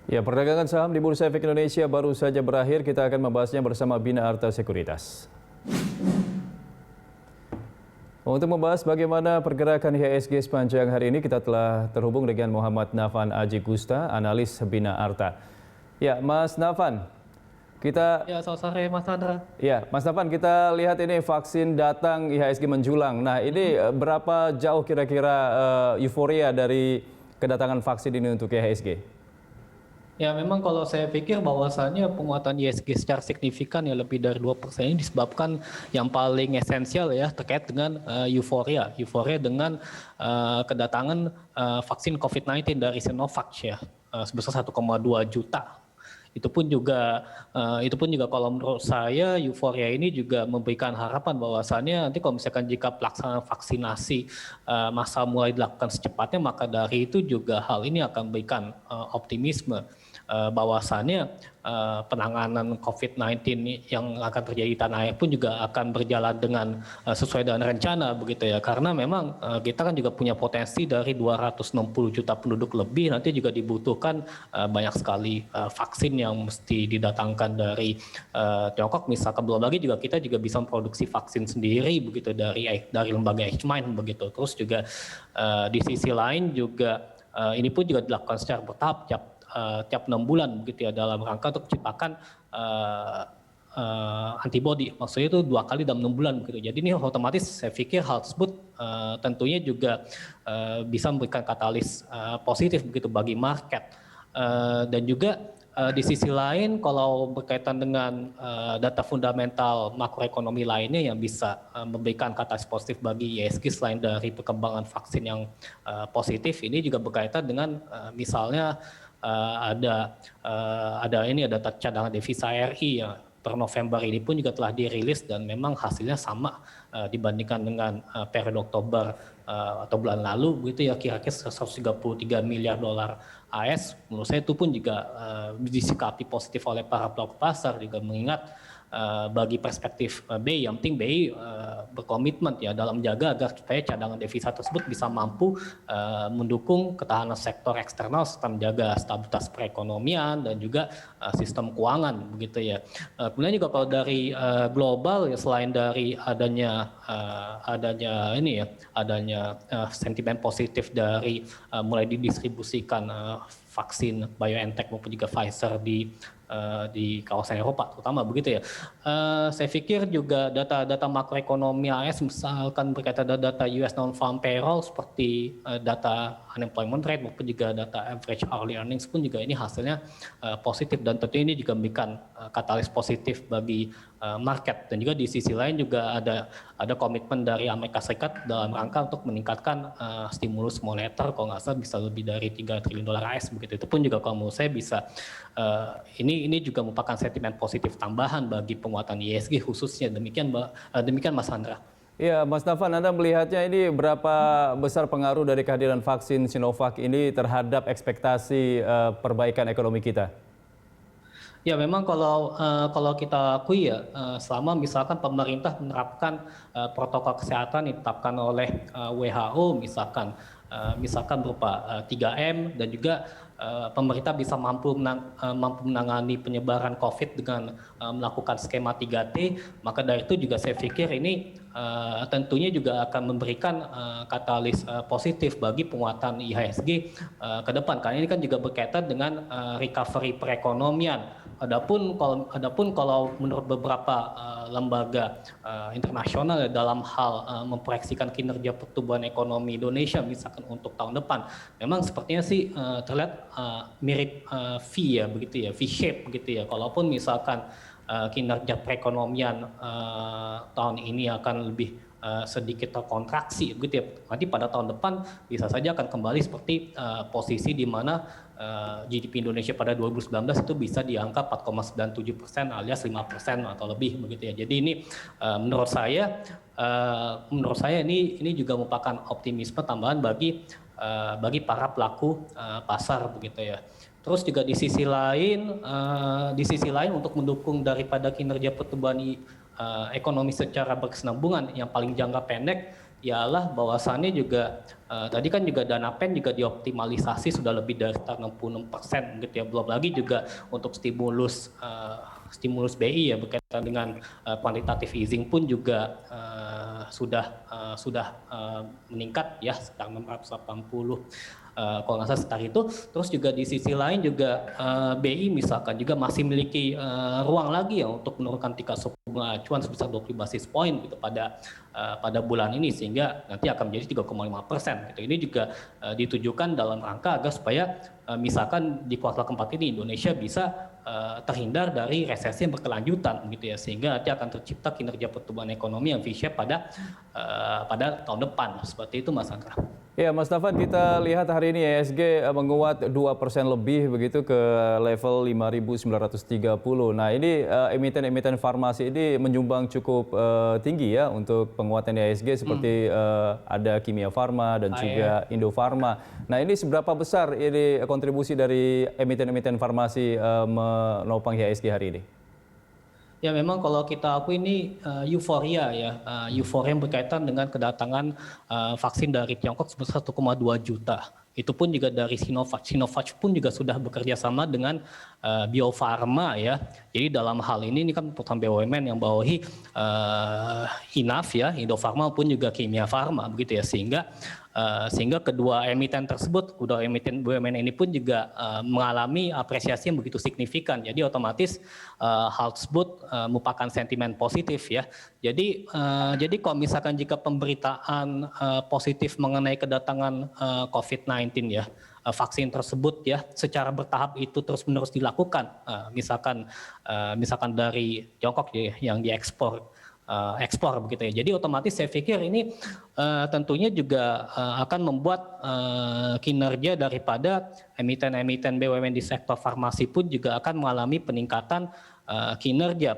Ya, perdagangan saham di Bursa Efek Indonesia baru saja berakhir. Kita akan membahasnya bersama Bina Arta Sekuritas. Untuk membahas bagaimana pergerakan IHSG sepanjang hari ini, kita telah terhubung dengan Muhammad Nafan Aji Gusta, analis Bina Arta. Ya, Mas Nafan, Selamat sore Mas Andra. Ya, Mas Nafan, kita lihat ini vaksin datang, IHSG menjulang. Nah, ini berapa jauh kira-kira euforia dari kedatangan vaksin ini untuk IHSG? Ya memang kalau saya pikir bahwasannya penguatan ISG secara signifikan ya lebih dari 2% ini disebabkan yang paling esensial ya terkait dengan euforia dengan kedatangan vaksin COVID-19 dari Sinovac ya sebesar 1,2 juta. Itu pun juga kalau menurut saya euforia ini juga memberikan harapan bahwasannya nanti kalau misalkan jika pelaksanaan vaksinasi massal mulai dilakukan secepatnya, maka dari itu juga hal ini akan memberikan optimisme bahwasannya penanganan COVID-19 yang akan terjadi di tanah air pun juga akan berjalan dengan sesuai dengan rencana begitu ya, karena memang kita kan juga punya potensi dari 260 juta penduduk lebih, nanti juga dibutuhkan banyak sekali vaksin yang mesti didatangkan dari Tiongkok misalkan, belum lagi juga kita juga bisa memproduksi vaksin sendiri begitu dari lembaga H-Mind begitu. Terus juga di sisi lain juga ini pun juga dilakukan secara bertahap tiap 6 bulan begitu ya, dalam rangka untuk menciptakan antibody, maksudnya itu 2 kali dalam 6 bulan begitu. Jadi ini otomatis saya pikir hal tersebut tentunya juga bisa memberikan katalis positif begitu bagi market. Dan juga di sisi lain kalau berkaitan dengan data fundamental makroekonomi lainnya yang bisa memberikan katalis positif bagi IHSG selain dari perkembangan vaksin yang positif, ini juga berkaitan dengan misalnya ada data cadangan devisa RI ya per November ini pun juga telah dirilis dan memang hasilnya sama dibandingkan dengan periode Oktober atau bulan lalu begitu ya, kira-kira 133 miliar dolar AS. Menurut saya itu pun juga disikapi positif oleh para pelaku pasar, juga mengingat bagi perspektif BI, yang penting BI berkomitmen ya dalam menjaga agar supaya cadangan devisa tersebut bisa mampu mendukung ketahanan sektor eksternal serta menjaga stabilitas perekonomian dan juga sistem keuangan begitu ya. Kemudian juga kalau dari global ya, selain dari adanya sentimen positif dari mulai didistribusikan vaksin BioNTech maupun juga Pfizer di kawasan Eropa terutama begitu ya. Saya pikir juga data makroekonomi AS misalkan berkaitan data US non-farm payroll seperti data unemployment rate maupun juga data average hourly earnings pun juga ini hasilnya positif, dan tentunya ini juga memberikan katalis positif bagi market. Dan juga di sisi lain juga ada komitmen dari Amerika Serikat dalam rangka untuk meningkatkan stimulus moneter, kalau nggak salah bisa lebih dari 3 triliun dolar AS begitu. Itu pun juga kalau menurut saya bisa ini juga merupakan sentimen positif tambahan bagi penguatan IHSG khususnya. Demikian Mas Andra. Ya, Mas Nafan, Anda melihatnya ini berapa besar pengaruh dari kehadiran vaksin Sinovac ini terhadap ekspektasi perbaikan ekonomi kita? Ya memang kalau kita akui ya, selama misalkan pemerintah menerapkan protokol kesehatan yang ditetapkan oleh WHO misalkan berupa 3M, dan juga pemerintah bisa mampu menangani penyebaran COVID dengan melakukan skema 3T, maka dari itu juga saya pikir ini tentunya juga akan memberikan katalis positif bagi penguatan IHSG ke depan, karena ini kan juga berkaitan dengan recovery perekonomian. Adapun kalau menurut beberapa lembaga internasional dalam hal memproyeksikan kinerja pertumbuhan ekonomi Indonesia misalkan untuk tahun depan, memang sepertinya sih terlihat mirip V ya begitu ya, V-shape begitu ya. Kalaupun misalkan kinerja perekonomian tahun ini akan lebih sedikit terkontraksi begitu ya, nanti pada tahun depan bisa saja akan kembali seperti posisi di mana GDP Indonesia pada 2019 itu bisa di angka 4,97% alias 5% atau lebih begitu ya. Jadi ini menurut saya ini juga merupakan optimisme tambahan bagi para pelaku pasar begitu ya. Terus juga di sisi lain untuk mendukung daripada kinerja pertumbuhan ekonomi secara berkesinambungan yang paling jangka pendek, ialah bahwasannya juga tadi kan juga dana pen juga dioptimalisasi sudah lebih dari 66% gitu ya. Belum lagi juga untuk stimulus BI ya berkaitan dengan quantitative easing pun juga sudah meningkat ya sekitar 680 kalau nggak salah sekitar itu. Terus juga di sisi lain juga BI misalkan juga masih memiliki ruang lagi ya untuk menurunkan tingkat suku bunga acuan sebesar 20 basis point gitu pada bulan ini, sehingga nanti akan menjadi 3,5%. Gitu. Ini juga ditujukan dalam rangka agar supaya misalkan di kuartal keempat ini Indonesia bisa terhindar dari resesi yang berkelanjutan gitu ya, sehingga nanti akan tercipta kinerja pertumbuhan ekonomi yang V-shape pada tahun depan. Seperti itu Mas Andra. Ya, Mas Tafan, kita lihat hari ini IHSG menguat 2% lebih begitu ke level 5.930. Nah, ini emiten-emiten farmasi ini menyumbang cukup tinggi ya untuk penguatan IHSG seperti ada Kimia Farma dan juga Indofarma. Nah, ini seberapa besar ini kontribusi dari emiten-emiten farmasi menopang IHSG hari ini? Ya memang kalau kita akui ini euforia ya, euforia yang berkaitan dengan kedatangan vaksin dari Tiongkok sebesar 1,2 juta. Itu pun juga dari Sinovac. Sinovac pun juga sudah bekerja sama dengan Bio Farma ya. Jadi dalam hal ini kan perusahaan BUMN yang bawahi Inaf ya, Indofarma pun juga Kimia Farma begitu ya, sehingga kedua emiten tersebut, kedua emiten BUMN ini pun juga mengalami apresiasi yang begitu signifikan. Jadi otomatis hal tersebut merupakan sentimen positif ya. Jadi kalau misalkan jika pemberitaan positif mengenai kedatangan COVID-19 ya, vaksin tersebut ya secara bertahap itu terus-menerus dilakukan, misalkan dari Tiongkok ya, yang diekspor begitu ya. Jadi otomatis saya pikir ini tentunya juga akan membuat kinerja daripada emiten-emiten BUMN di sektor farmasi pun juga akan mengalami peningkatan kinerja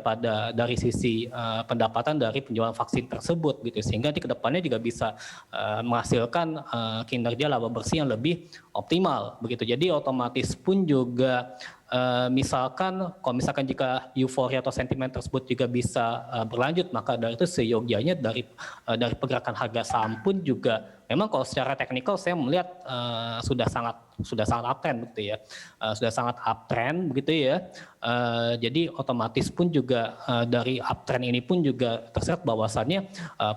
dari sisi pendapatan dari penjualan vaksin tersebut gitu, sehingga di kedepannya juga bisa menghasilkan kinerja laba bersih yang lebih optimal begitu. Jadi otomatis pun juga kalau misalkan jika euforia atau sentimen tersebut juga bisa berlanjut, maka dari itu seyogianya dari pergerakan harga saham pun juga memang kalau secara teknikal saya melihat sudah sangat uptrend begitu ya, sudah sangat uptrend begitu ya. Jadi otomatis pun juga dari uptrend ini pun juga terlihat bahwasannya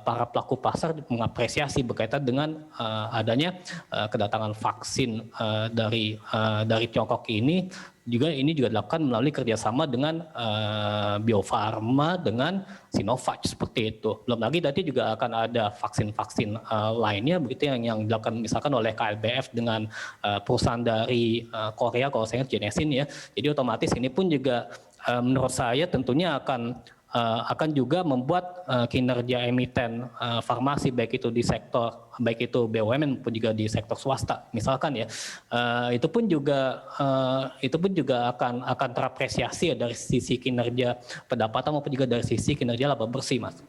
para pelaku pasar mengapresiasi berkaitan dengan adanya kedatangan vaksin dari Tiongkok ini juga dilakukan melalui kerjasama dengan Bio Farma dengan Sinovac seperti itu. Belum lagi nanti juga akan ada vaksin-vaksin lainnya begitu yang dilakukan misalkan oleh KLBF dengan perusahaan dari Korea kalau saya ingat Genesin ya. Jadi otomatis ini pun juga menurut saya tentunya akan juga membuat kinerja emiten farmasi baik itu BUMN maupun juga di sektor swasta misalkan ya, itu pun juga akan terapresiasi ya dari sisi kinerja pendapatan maupun juga dari sisi kinerja laba bersih Mas.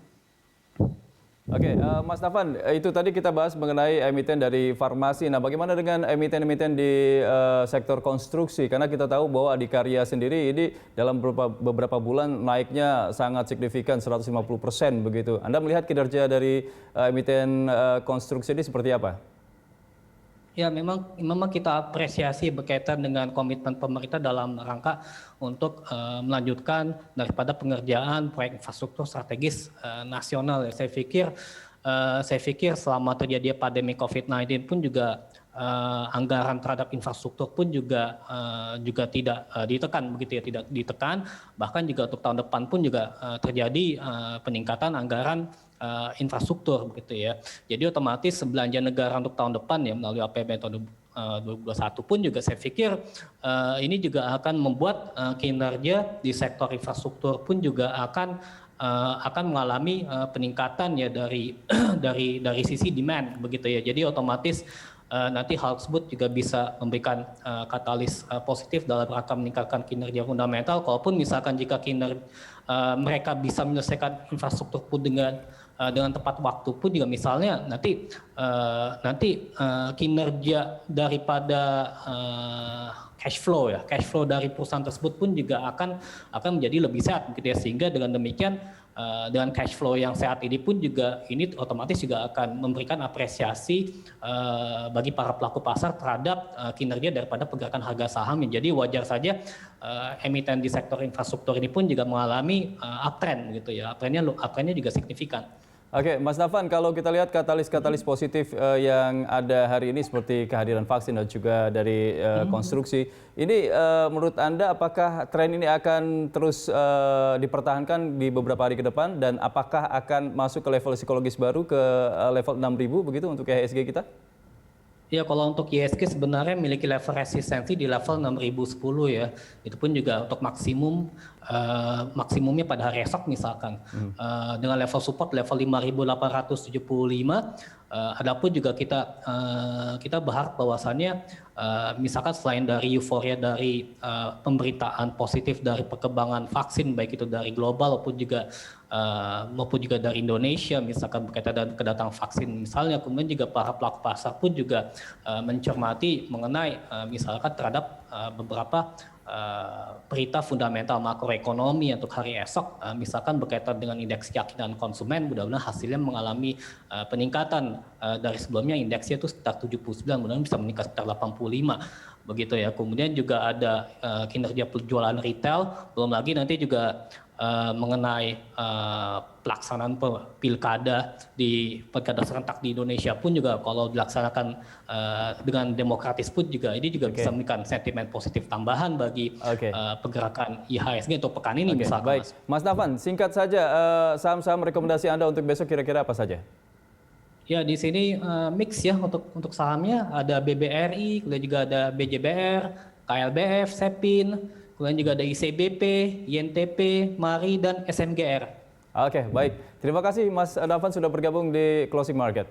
Oke, Mas Tafan, itu tadi kita bahas mengenai emiten dari farmasi. Nah, bagaimana dengan emiten-emiten di sektor konstruksi? Karena kita tahu bahwa Adikarya sendiri ini dalam beberapa bulan naiknya sangat signifikan, 150% begitu. Anda melihat kinerja dari emiten konstruksi ini seperti apa? Ya memang kita apresiasi berkaitan dengan komitmen pemerintah dalam rangka untuk melanjutkan daripada pengerjaan proyek infrastruktur strategis nasional. Saya pikir selama terjadi pandemi COVID-19 pun juga anggaran terhadap infrastruktur pun juga tidak ditekan begitu ya, tidak ditekan. Bahkan juga untuk tahun depan pun juga terjadi peningkatan anggaran infrastruktur begitu ya. Jadi otomatis belanja negara untuk tahun depan ya melalui APBN tahun 2021 pun juga saya pikir ini juga akan membuat kinerja di sektor infrastruktur pun juga akan mengalami peningkatan ya dari sisi demand begitu ya. Jadi otomatis nanti hal tersebut juga bisa memberikan katalis positif dalam rangka meningkatkan kinerja fundamental. Kalaupun misalkan jika mereka bisa menyelesaikan infrastruktur pun dengan tepat waktu pun juga misalnya nanti kinerja daripada cash flow ya, cash flow dari perusahaan tersebut pun juga akan menjadi lebih sehat gitu ya, sehingga dengan demikian dengan cash flow yang sehat ini pun juga ini otomatis juga akan memberikan apresiasi bagi para pelaku pasar terhadap kinerja daripada pergerakan harga saham. Jadi wajar saja emiten di sektor infrastruktur ini pun juga mengalami uptrend gitu ya, uptrendnya juga signifikan. Oke, Mas Nafan, kalau kita lihat katalis-katalis positif yang ada hari ini seperti kehadiran vaksin dan juga dari konstruksi, ini menurut Anda apakah tren ini akan terus dipertahankan di beberapa hari ke depan dan apakah akan masuk ke level psikologis baru ke level 6.000 begitu untuk IHSG kita? Ya, kalau untuk ISG sebenarnya memiliki level resistensi di level 6010 ya. Itu pun juga untuk maksimumnya pada hari esok misalkan. Dengan level support level 5875. Adapun juga kita berharap bahwasannya misalkan selain dari euforia dari pemberitaan positif dari perkembangan vaksin baik itu dari global maupun juga dari Indonesia misalkan berkaitan dengan kedatangan vaksin misalnya, kemudian juga para pelaku pasar pun juga mencermati mengenai misalkan terhadap beberapa berita fundamental makroekonomi untuk hari esok, misalkan berkaitan dengan indeks keyakinan konsumen, mudah-mudahan hasilnya mengalami peningkatan dari sebelumnya indeksnya itu sekitar 79, mudah-mudahan bisa meningkat sekitar 85 begitu ya. Kemudian juga ada kinerja penjualan retail, belum lagi nanti juga mengenai pelaksanaan pilkada serentak di Indonesia pun juga kalau dilaksanakan dengan demokratis pun juga ini juga bisa memberikan sentimen positif tambahan bagi pergerakan IHSG untuk pekan ini misalkan. Baik, Mas Nafan, singkat saja saham-saham rekomendasi Anda untuk besok kira-kira apa saja? Ya, di sini mix ya untuk sahamnya, ada BBRI, kemudian juga ada BJBR, KLBF, Sepin, kemudian juga ada ICBP, INTP, MARI, dan SMGR. Oke, baik. Terima kasih Mas Nafan sudah bergabung di Closing Market.